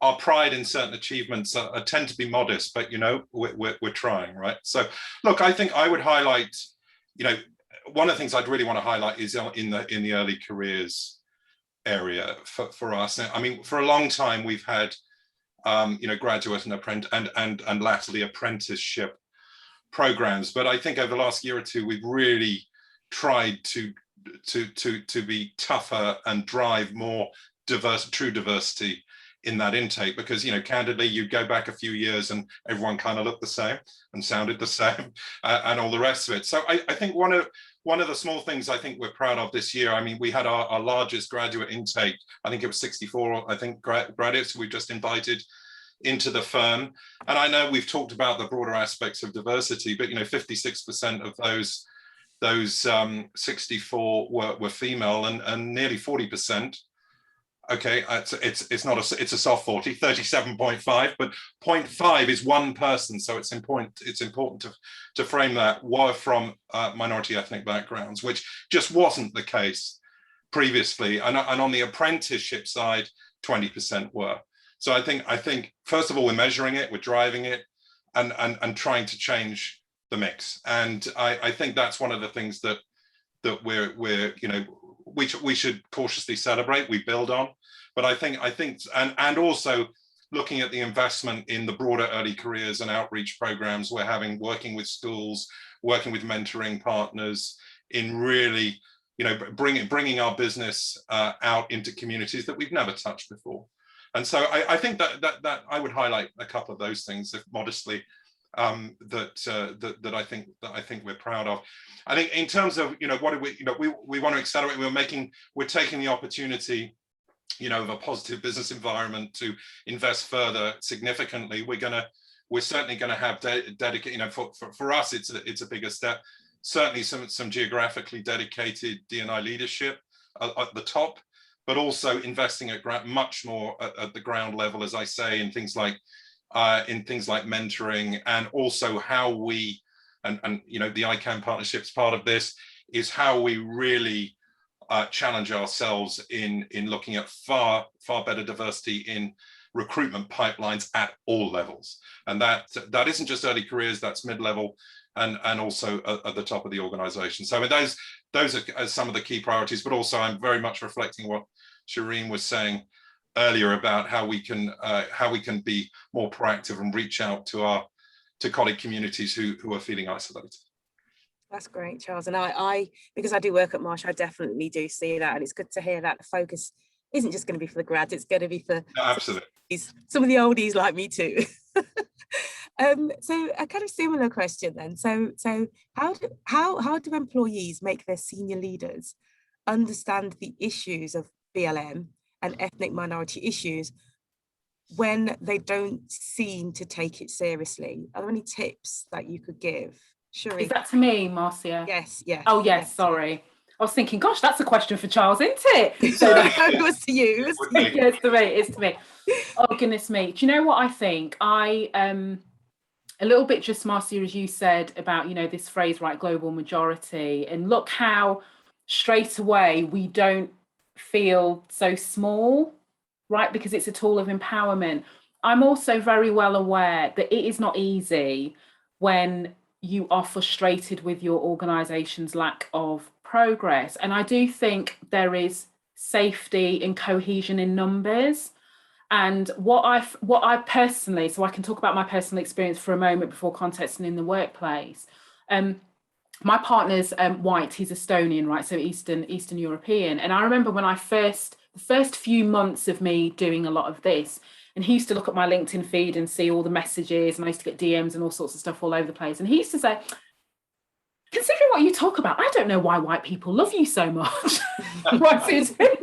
our pride in certain achievements tend to be modest, but we're trying, right? So look, I think I would highlight, one of the things I'd really want to highlight is in the early careers area for us. I mean, for a long time we've had graduate and latterly apprenticeship programs, but I think over the last year or two we've really tried to be tougher and drive more true diversity in that intake, because candidly you go back a few years and everyone kind of looked the same and sounded the same and all the rest of it. So I think one of the small things I think we're proud of this year, I mean, we had our largest graduate intake, I think it was 64 graduates we just invited into the firm. And I know we've talked about the broader aspects of diversity, but 56% of those 64 were female, and nearly 40%. Okay, it's not it's a soft 40, 37.5, but 0.5 is one person. So it's important to frame that were from minority ethnic backgrounds, which just wasn't the case previously. And on the apprenticeship side, 20% were. So I think first of all, we're measuring it, we're driving it, and trying to change the mix. And I think that's one of the things that we should cautiously celebrate, we build on. But I think and also looking at the investment in the broader early careers and outreach programs we're having, working with schools, working with mentoring partners, in really bringing our business out into communities that we've never touched before. And so I think that I would highlight a couple of those things, if modestly, that I think we're proud of. I think in terms of what do we want to accelerate. We're taking the opportunity of a positive business environment to invest further significantly. We're certainly going to have dedicated. For us, it's a bigger step. Certainly some geographically dedicated D&I leadership at the top, but also investing much more at the ground level, as I say, in things like mentoring, and also how we and the iCAN partnership's part of this, is how we really challenge ourselves in looking at far better diversity in recruitment pipelines at all levels. And that isn't just early careers, that's mid-level and also at the top of the organization. So those are some of the key priorities, but also I'm very much reflecting what Shirin was saying earlier about how we can be more proactive and reach out to colleague communities who are feeling isolated. That's great, Charles. And I because I do work at Marsh, I definitely do see that, and it's good to hear that the focus isn't just going to be for the grads, it's going to be for absolutely some of the oldies like me too. So a kind of similar question then. So how do employees make their senior leaders understand the issues of BLM and ethnic minority issues when they don't seem to take it seriously? Are there any tips that you could give? Shereen. Is that to me, Marcia? Yes. Oh yes, sorry. I was thinking, gosh, that's a question for Charles, isn't it? So it was to you. Yeah, it's to me. Oh goodness me. Do you know what I think? A little bit just, Marcia, as you said about, this phrase, right, global majority, and look how straight away we don't feel so small, right? Because it's a tool of empowerment. I'm also very well aware that it is not easy when you are frustrated with your organization's lack of progress. And I do think there is safety and cohesion in numbers. And what I personally, so I can talk about my personal experience for a moment before contexting in the workplace. My partner's white, he's Estonian, right? So Eastern European. And I remember when the first few months of me doing a lot of this, and he used to look at my LinkedIn feed and see all the messages, and I used to get DMs and all sorts of stuff all over the place. And he used to say, considering what you talk about, I don't know why white people love you so much. And I was like,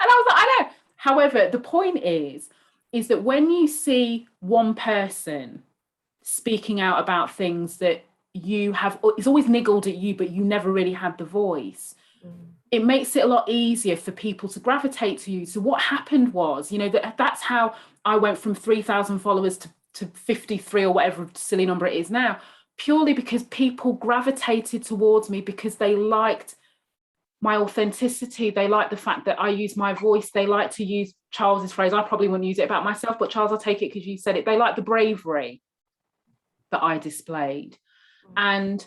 I know. However, the point is that when you see one person speaking out about things that it's always niggled at you, but you never really had the voice, it makes it a lot easier for people to gravitate to you. So what happened was, that's how I went from 3,000 followers to 53 or whatever silly number it is now, purely because people gravitated towards me because they liked my authenticity. They like the fact that I use my voice. They like to use Charles's phrase. I probably wouldn't use it about myself, but Charles, I'll take it because you said it. They like the bravery that I displayed. And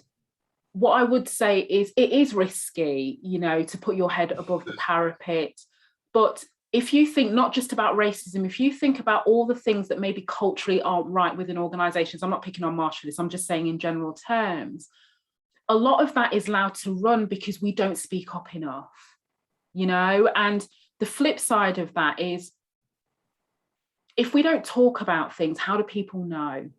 what I would say is it is risky, to put your head above the parapet. But if you think not just about racism, if you think about all the things that maybe culturally aren't right within organizations, I'm not picking on Marsh for this, I'm just saying in general terms, a lot of that is allowed to run because we don't speak up enough, and the flip side of that is if we don't talk about things, how do people know?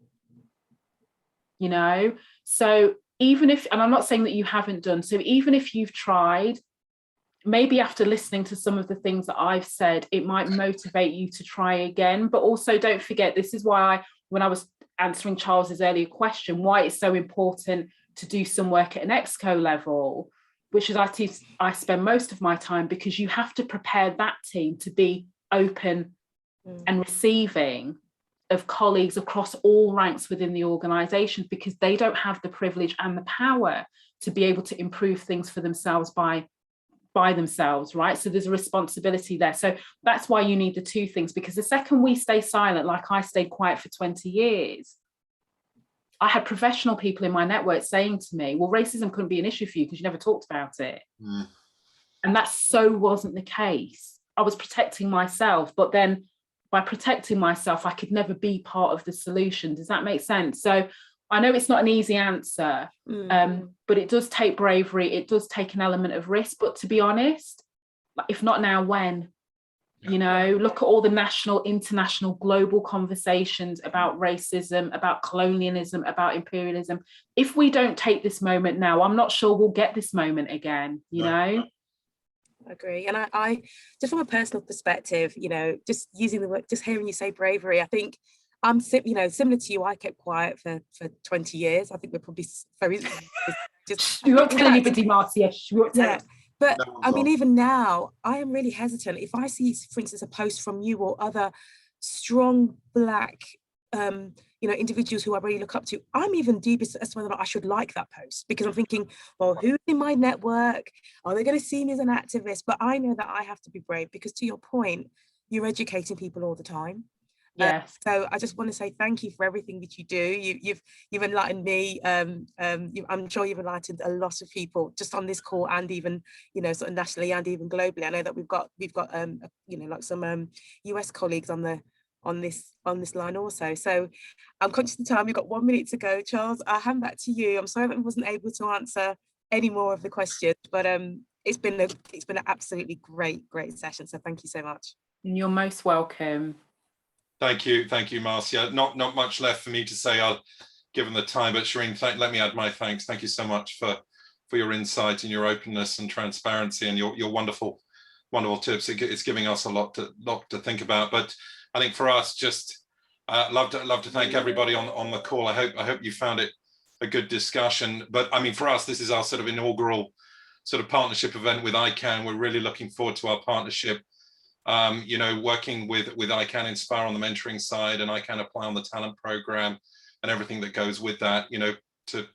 So even if, and I'm not saying that you haven't done, so even if you've tried maybe after listening to some of the things that I've said, it might motivate you to try again. But also don't forget, this is why when I was answering Charles's earlier question, why it's so important to do some work at an exco level, which is I spend most of my time, because you have to prepare that team to be open and receiving of colleagues across all ranks within the organisation, because they don't have the privilege and the power to be able to improve things for themselves by themselves, right? So there's a responsibility there. So that's why you need the two things, because the second we stay silent, like I stayed quiet for 20 years, I had professional people in my network saying to me, well, racism couldn't be an issue for you because you never talked about it. And that so wasn't the case. I was protecting myself, but then by protecting myself, I could never be part of the solution. Does that make sense? So I know it's not an easy answer, but it does take bravery. It does take an element of risk. But to be honest, if not now, when? You know, look at all the national, international, global conversations about racism, about colonialism, about imperialism. If we don't take this moment now, I'm not sure we'll get this moment again, you know? I agree. And I just from a personal perspective, you know, just using the word, just hearing you say bravery, I think I'm, you know, similar to you, I kept quiet for 20 years. I think we're probably very just. You won't tell anybody, Marcia. But I mean, even now, I am really hesitant. If I see, for instance, a post from you or other strong Black, you know, individuals who I really look up to, I'm even dubious as to whether or not I should like that post, because I'm thinking, well, who's in my network? Are they going to see me as an activist? But I know that I have to be brave, because to your point, you're educating people all the time. Yes. So I just want to say thank you for everything that you do. You've enlightened me. I'm sure you've enlightened a lot of people just on this call, and even, you know, sort of nationally and even globally. I know that we've got you know, like some US colleagues on this line also. So I'm conscious of time. We've got 1 minute to go. Charles, I'll hand back to you. I'm sorry that I wasn't able to answer any more of the questions, but it's been an absolutely great session. So thank you so much. You're most welcome. Thank you, Marcia. Not much left for me to say, given the time, but Shirin, let me add my thanks. Thank you so much for your insight and your openness and transparency and your wonderful tips. It's giving us a lot to think about. But I think for us, just love to thank everybody on the call. I hope you found it a good discussion. But I mean, for us, this is our sort of inaugural sort of partnership event with iCAN. We're really looking forward to our partnership. You know, working with iCAN Inspire on the mentoring side, and iCAN Apply on the talent program, and everything that goes with that, you know, to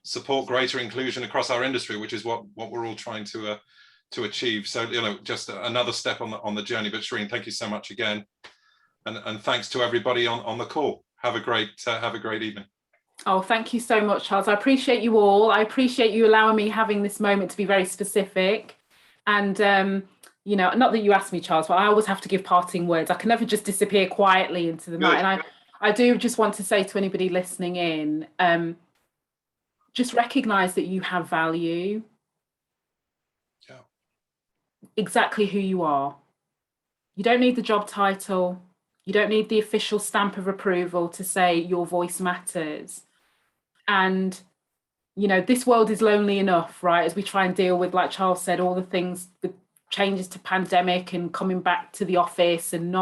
support greater inclusion across our industry, which is what we're all trying to achieve. So, you know, just another step on the journey. But Shirin, thank you so much again, and thanks to everybody on the call. Have a great evening. Oh, thank you so much, Charles. I appreciate you all. I appreciate you allowing me having this moment to be very specific. And you know, not that you asked me, Charles, but I always have to give parting words. I can never just disappear quietly into the night. And I do just want to say to anybody listening in, just recognize that you have value. Yeah. Exactly who you are. You don't need the job title. You don't need the official stamp of approval to say your voice matters. And, you know, this world is lonely enough, right? As we try and deal with, like Charles said, all the things, the changes to pandemic and coming back to the office and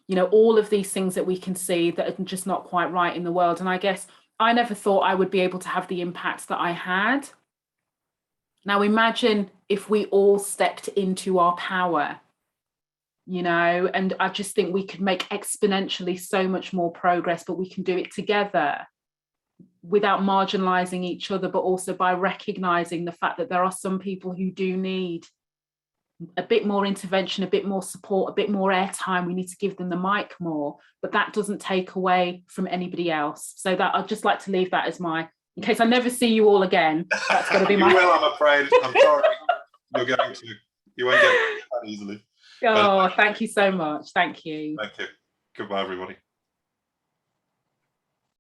you know, all of these things that we can see that are just not quite right in the world. And I guess I never thought I would be able to have the impact that I had. Now imagine if we all stepped into our power, you know, and I just think we could make exponentially so much more progress, but we can do it together without marginalizing each other, but also by recognizing the fact that there are some people who do need a bit more intervention, a bit more support, a bit more airtime. We need to give them the mic more, but that doesn't take away from anybody else. So that I'd just like to leave that as my, in case I never see you all again, that's going to be my... You will, I'm afraid. I'm sorry. You won't get that easily. Oh, thank you so much. Thank you. Thank you. Goodbye, everybody.